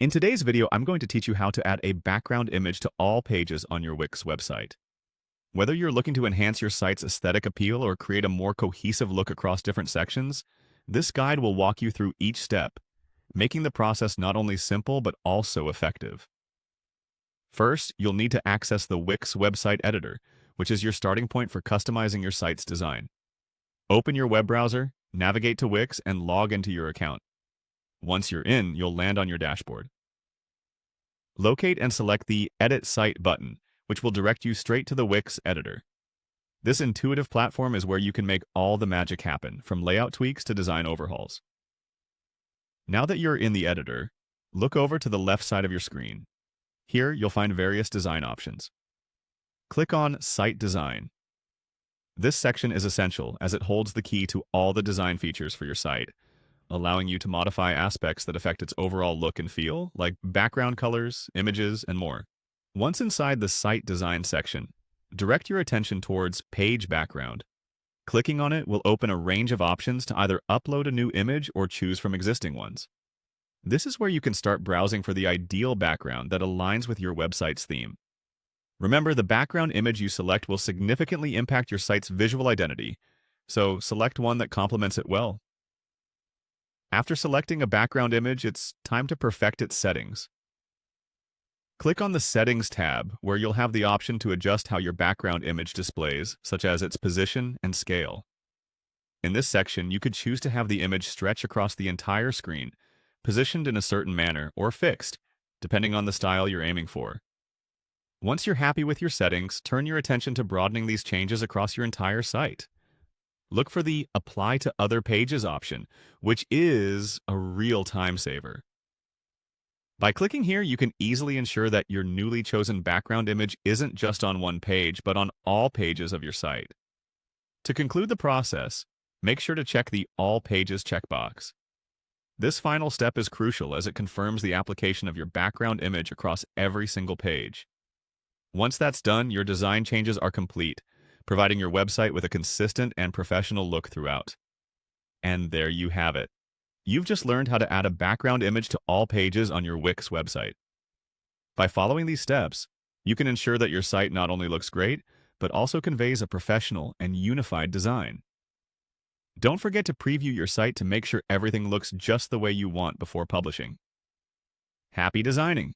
In today's video, I'm going to teach you how to add a background image to all pages on your Wix website. Whether you're looking to enhance your site's aesthetic appeal or create a more cohesive look across different sections, this guide will walk you through each step, making the process not only simple but also effective. First, you'll need to access the Wix website editor, which is your starting point for customizing your site's design. Open your web browser, navigate to Wix, and log into your account. Once you're in, you'll land on your dashboard. Locate and select the Edit Site button, which will direct you straight to the Wix editor. This intuitive platform is where you can make all the magic happen, from layout tweaks to design overhauls. Now that you're in the editor, look over to the left side of your screen. Here, you'll find various design options. Click on Site Design. This section is essential as it holds the key to all the design features for your site, allowing you to modify aspects that affect its overall look and feel, like background colors, images, and more. Once inside the Site Design section, direct your attention towards Page Background. Clicking on it will open a range of options to either upload a new image or choose from existing ones. This is where you can start browsing for the ideal background that aligns with your website's theme. Remember, the background image you select will significantly impact your site's visual identity, so select one that complements it well. After selecting a background image, it's time to perfect its settings. Click on the Settings tab, where you'll have the option to adjust how your background image displays, such as its position and scale. In this section, you could choose to have the image stretch across the entire screen, positioned in a certain manner, or fixed, depending on the style you're aiming for. Once you're happy with your settings, turn your attention to broadening these changes across your entire site. Look for the Apply to Other Pages option, which is a real time saver. By clicking here, you can easily ensure that your newly chosen background image isn't just on one page, but on all pages of your site. To conclude the process, make sure to check the All Pages checkbox. This final step is crucial as it confirms the application of your background image across every single page. Once that's done, your design changes are complete, providing your website with a consistent and professional look throughout. And there you have it. You've just learned how to add a background image to all pages on your Wix website. By following these steps, you can ensure that your site not only looks great, but also conveys a professional and unified design. Don't forget to preview your site to make sure everything looks just the way you want before publishing. Happy designing!